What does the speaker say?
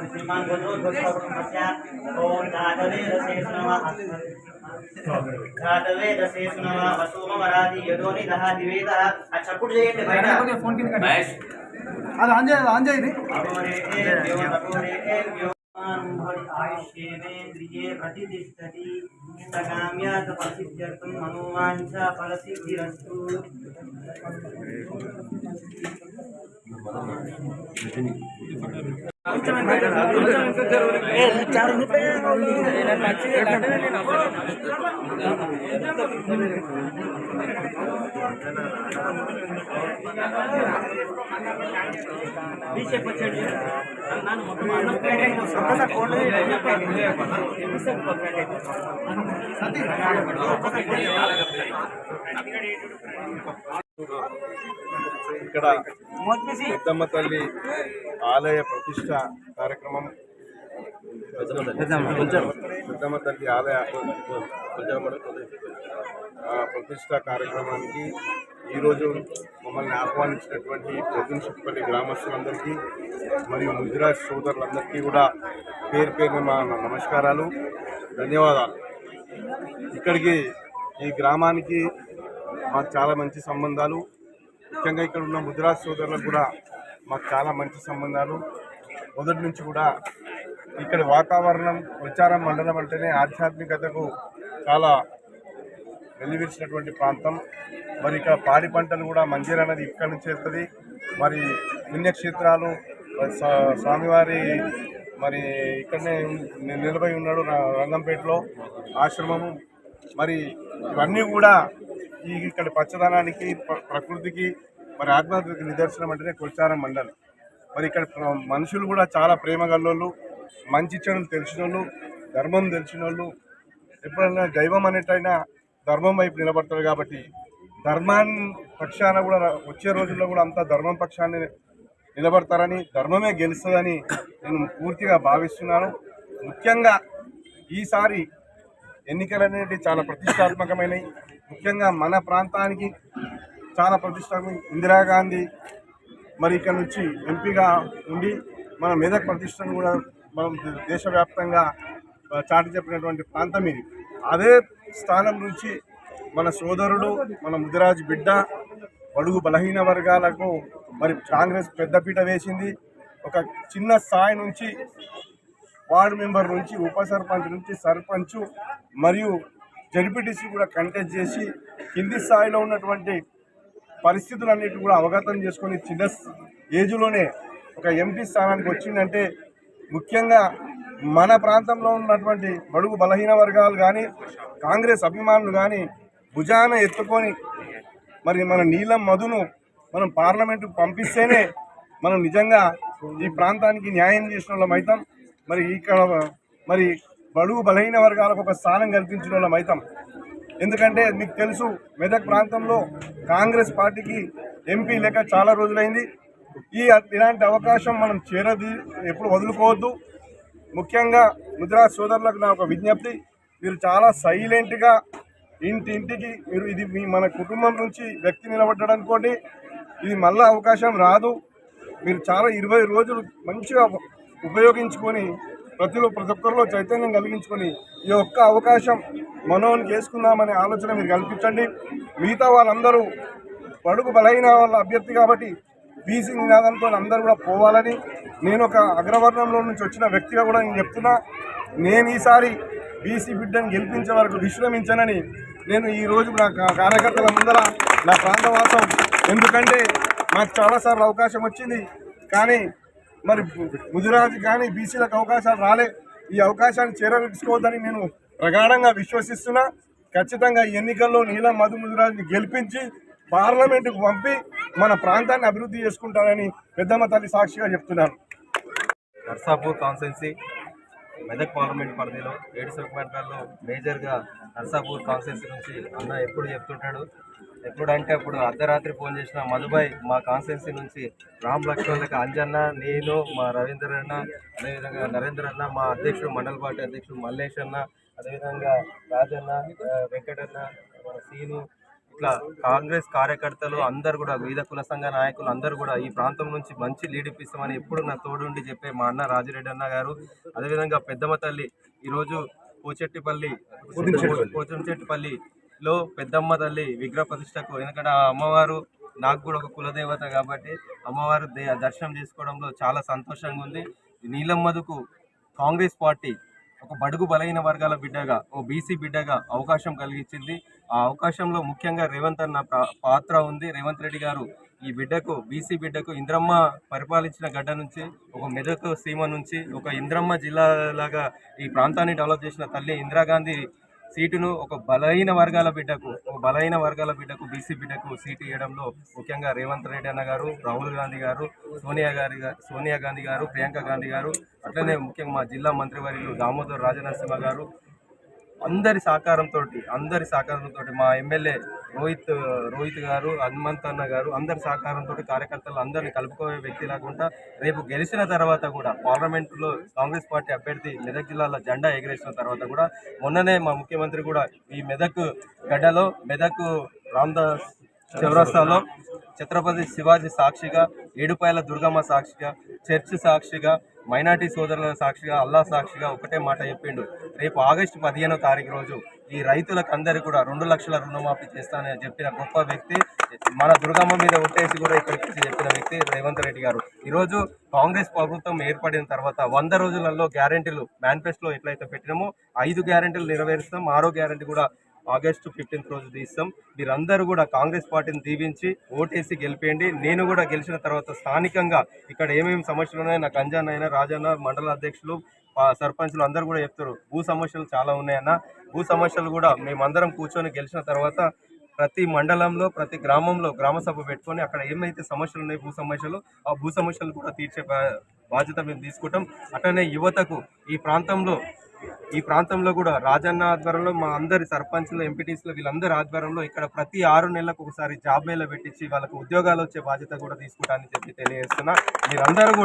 श्रीमान ओम घातवे दशेषु नमः घातवे दशेषु नमः वसुमरादि यदोनि दहा दिवेदः अच्छा कुछ लेके बैठा फोन किन कर महेश అది ఆన్ చేయి అపరే దేవ आयुष्येन्द्रिये प्रतिष्ठति सकाम्यात् प्रसिद्ध्यर्थं मनोवाञ्छा फलसिद्धिरस्तु। ఇక్కడ పెద్దమ్మ తల్లి ఆలయ ప్రతిష్ట కార్యక్రమం పెద్దమ్మ తల్లి ఆలయ ప్రతిష్ట కార్యక్రమానికి ఈరోజు మమ్మల్ని ఆహ్వానించినటువంటి ప్రతినిషిపల్లి గ్రామస్తులందరికీ మరియు ముదిరాజ్ సోదరులందరికీ కూడా పేరు పేరున మా నమస్కారాలు, ధన్యవాదాలు. ఇక్కడికి ఈ గ్రామానికి మాకు చాలా మంచి సంబంధాలు, ముఖ్యంగా ఇక్కడ ఉన్న ముదిరాజ్ సోదరులకు కూడా మాకు చాలా మంచి సంబంధాలు. మొదటి నుంచి కూడా ఇక్కడ వాతావరణం ప్రచారం మండలం అంటేనే ఆధ్యాత్మికతకు చాలా వెల్లివిరిచినటువంటి ప్రాంతం. మరి ఇక్కడ పాడి పంటలు కూడా మంజీర అనేది ఇక్కడ నుంచి వస్తుంది. మరి పుణ్యక్షేత్రాలు స్వామివారి మరి ఇక్కడనే నిలబడి ఉన్నాడు రంగంపేటలో ఆశ్రమము. మరి ఇవన్నీ కూడా ఈ ఇక్కడ పచ్చదనానికి ప్రకృతికి మరి ఆత్మహత్యకి నిదర్శనం అంటేనే కొల్చారం మండలం. మరి ఇక్కడ మనుషులు కూడా చాలా ప్రేమ గల్లోళ్ళు, మంచి చెడులు తెలిసిన వాళ్ళు, ధర్మం తెలిసిన వాళ్ళు. ఎప్పుడైనా దైవం అనేటైనా ధర్మం వైపు నిలబడతారు కాబట్టి ధర్మాన్ని పక్షాన కూడా వచ్చే రోజుల్లో కూడా అంతా ధర్మం పక్షాన్ని నిలబడతారని, ధర్మమే గెలుస్తుందని నేను పూర్తిగా భావిస్తున్నాను. ముఖ్యంగా ఈసారి ఎన్నికలు అనేవి చాలా ప్రతిష్టాత్మకమైనవి. ముఖ్యంగా మన ప్రాంతానికి చాలా ప్రతిష్టాత్మక ఇందిరాగాంధీ మరి ఇక్కడ నుంచి ఎంపీగా ఉండి మన మెదక్ ప్రతిష్టను కూడా మనం దేశవ్యాప్తంగా చాటి చెప్పినటువంటి ప్రాంతం ఇది. అదే స్థానం నుంచి మన సోదరుడు, మన ముదిరాజ్ బిడ్డ, బడుగు బలహీన వర్గాలకు మరి కాంగ్రెస్ పెద్దపీట వేసింది. ఒక చిన్న స్థాయి నుంచి వార్డు మెంబర్ నుంచి ఉప సర్పంచ్ నుంచి సర్పంచ్ మరియు జడ్పీటీసీ కూడా కంటెస్ట్ చేసి కింది స్థాయిలో ఉన్నటువంటి పరిస్థితులన్నిటి కూడా అవగతం చేసుకొని చిన్న ఏజ్లోనే ఒక ఎంపీ స్థానానికి వచ్చిందంటే ముఖ్యంగా మన ప్రాంతంలో ఉన్నటువంటి బడుగు బలహీన వర్గాలు కానీ కాంగ్రెస్ అభిమానులు కానీ భుజాన ఎత్తుకొని మరి మన నీలం మధును మనం పార్లమెంటుకు పంపిస్తేనే మనం నిజంగా ఈ ప్రాంతానికి న్యాయం చేసిన వాళ్ళం అవుతాం. మరి ఇక్కడ మరి బడుగు బలహీన వర్గాలకు ఒక స్థానం కల్పించిన వాళ్ళం అవుతాం. ఎందుకంటే మీకు తెలుసు మెదక్ ప్రాంతంలో కాంగ్రెస్ పార్టీకి ఎంపీ లేక చాలా రోజులైంది. ఇలాంటి అవకాశం మనం ఎప్పుడు వదులుకోవద్దు. ముఖ్యంగా ముదిరాజ్ సోదరులకు నా ఒక విజ్ఞప్తి, మీరు చాలా సైలెంట్గా ఇంటింటికి మీరు ఇది మన కుటుంబం నుంచి వ్యక్తి నిలబడ్డాడనుకోండి, ఇది మళ్ళీ అవకాశం రాదు. మీరు చాలా 20 రోజులు మంచిగా ఉపయోగించుకొని ప్రతి ఒక్కరిలో చైతన్యం కలిగించుకొని ఈ ఒక్క అవకాశం మనోనికి వేసుకుందామనే ఆలోచన మీరు కల్పించండి. మిగతా వాళ్ళందరూ బడుగు బలైన వాళ్ళ అభ్యర్థి కాబట్టి బీసీ నినాదంతో అందరూ కూడా పోవాలని నేను ఒక అగ్రవర్ణంలో నుంచి వచ్చిన వ్యక్తిగా కూడా నేను చెప్తున్నా. నేను ఈసారి బీసీ బిడ్డను గెలిపించే వరకు విశ్రమించనని నేను ఈరోజు నా కార్యకర్తల ముందర నా ప్రాంతవాసం, ఎందుకంటే నాకు చాలాసార్లు అవకాశం వచ్చింది కానీ మరి ముదిరాజు కానీ బీసీలకు అవకాశాలు రాలే. ఈ అవకాశాన్ని చేరవేసుకోవద్దని నేను ప్రగాఢంగా విశ్వసిస్తున్నా. ఖచ్చితంగా ఈ ఎన్నికల్లో నీలం మధు ముదిరాజుని గెలిపించి పార్లమెంటుకు పంపి మన ప్రాంతాన్ని అభివృద్ధి చేసుకుంటానని పెద్దమ్మ తల్లి సాక్షిగా చెప్తున్నాను. నర్సాపూర్ కాన్స్టిట్యున్సీ మెదక్ పార్లమెంట్ పరిధిలో 7 సెగ్మెంట్లలో మేజర్గా నర్సాపూర్ కాన్స్టిట్యున్సీ నుంచి అన్న ఎప్పుడు చెప్తుంటాడు, ఎప్పుడంటే అప్పుడు అర్ధరాత్రి ఫోన్ చేసిన మధుబాయ్ మా కాన్స్టిట్యున్సీ నుంచి రామ్ లక్ష్మణ్కి అంజన్న, నేను, మా రవీంద్ర అన్న, అదేవిధంగా నరేంద్ర అన్న, మా అధ్యక్షుడు మండల పార్టీ అధ్యక్షుడు మల్లేష్ అన్న, అదేవిధంగా రాజన్న, వెంకటన్న, మన సీను, ఇట్లా కాంగ్రెస్ కార్యకర్తలు అందరు కూడా వివిధ కుల సంఘ నాయకులు అందరూ కూడా ఈ ప్రాంతం నుంచి మంచి లీడ్ ఇప్పిస్తామని ఎప్పుడు నా తోడుండి చెప్పే మా అన్న రాజిరెడ్డి అన్న గారు, అదేవిధంగా పెద్దమ్మ తల్లి ఈరోజు పోచంచెట్టిపల్లిలో పెద్దమ్మ తల్లి విగ్రహ ప్రతిష్టకు, ఎందుకంటే ఆ అమ్మవారు నాకు కూడా ఒక కులదేవత కాబట్టి అమ్మవారు దర్శనం చేసుకోవడంలో చాలా సంతోషంగా ఉంది. నీలమ్మదుకు కాంగ్రెస్ పార్టీ ఒక బడుగు బలహీన వర్గాల బిడ్డగా, ఓ బీసీ బిడ్డగా అవకాశం కలిగించింది. ఆ అవకాశంలో ముఖ్యంగా రేవంత్ అన్న పాత్ర ఉంది. రేవంత్ రెడ్డి గారు ఈ బిడ్డకు, బీసీ బిడ్డకు ఇంద్రమ్మ పరిపాలించిన గడ్డ నుంచి, ఒక మెదక్ సీమ నుంచి ఒక ఇంద్రమ్మ జిల్లాలాగా ఈ ప్రాంతాన్ని డెవలప్ చేసిన తల్లి ఇందిరాగాంధీ సీటును ఒక బలహీన వర్గాల బిడ్డకు బీసీ బిడ్డకు సీటు ఇవ్వడంలో ముఖ్యంగా రేవంత్ రెడ్డి అన్న గారు, రాహుల్ గాంధీ గారు, సోనియా గాంధీ గారు, ప్రియాంక గాంధీ గారు, అట్లనే ముఖ్యంగా మా జిల్లా మంత్రివర్యులు దామోదర్ రాజనరసింహ గారు అందరి సహకారంతో మా ఎమ్మెల్యే రోహిత్ గారు, హనుమంత్ అన్న గారు అందరి సహకారంతో కార్యకర్తలు అందరినీ కలుపుకోవే వ్యక్తి లేకుండా రేపు గెలిచిన తర్వాత కూడా పార్లమెంట్లో కాంగ్రెస్ పార్టీ అభ్యర్థి మెదక్ జిల్లాలో జెండా ఎగిరేసిన తర్వాత కూడా మొన్ననే మా ముఖ్యమంత్రి కూడా ఈ మెదక్ గడ్డలో మెదక్ రామ్దాస్ చౌరస్తాలో ఛత్రపతి శివాజీ సాక్షిగా, ఏడుపాయల దుర్గమ్మ సాక్షిగా, చర్చ్ సాక్షిగా, మైనార్టీ సోదరుల సాక్షిగా, అల్లా సాక్షిగా ఒకటే మాట చెప్పిండు. రేపు ఆగస్టు 15వ తారీఖు రోజు ఈ రైతులకు అందరికీ కూడా 2 లక్షల రుణమాఫీ చేస్తానని చెప్పిన గొప్ప వ్యక్తి, మన దుర్గమ్మ మీద ఒట్టేసి కూడా ఇక్కడికి చెప్పిన వ్యక్తి రేవంత్ రెడ్డి గారు. ఈరోజు కాంగ్రెస్ ప్రభుత్వం ఏర్పడిన తర్వాత 100 రోజులలో గ్యారెంటీలు మేనిఫెస్టోలో ఎట్లయితే పెట్టినామో 5 గ్యారెంటీలు నెరవేరుస్తాం. 6వ గ్యారెంటీ కూడా ఆగస్టు 15th రోజు తీస్తాం. మీరందరూ కూడా కాంగ్రెస్ పార్టీని దీవించి ఓటేసి గెలిపేయండి. నేను కూడా గెలిచిన తర్వాత స్థానికంగా ఇక్కడ ఏమేమి సమస్యలు ఉన్నాయో నాకు అంజన్న, రాజన్న, మండల అధ్యక్షులు, సర్పంచులు అందరూ కూడా చెప్తారు. భూ సమస్యలు చాలా ఉన్నాయన్న. భూ సమస్యలు కూడా మేమందరం కూర్చొని గెలిచిన తర్వాత ప్రతి మండలంలో, ప్రతి గ్రామంలో గ్రామ సభ పెట్టుకొని అక్కడ ఏమైతే సమస్యలు ఉన్నాయి భూ సమస్యలు, ఆ భూ సమస్యలు కూడా తీర్చే బాధ్యత మేము తీసుకుంటాం. అట్లనే యువతకు ఈ ప్రాంతంలో కూడా రాజన్న ఆధ్వర్యంలో మా అందరి సర్పంచ్లు, ఎంపీటీసీలు వీళ్ళందరి ఆధ్వర్యంలో ఇక్కడ ప్రతి 6 నెలలకు ఒకసారి జాబ్ మేళ పెట్టించి వాళ్ళకు ఉద్యోగాలు వచ్చే బాధ్యత కూడా తీసుకుంటానని చెప్పి తెలియజేస్తున్నా. మీరందరూ కూడా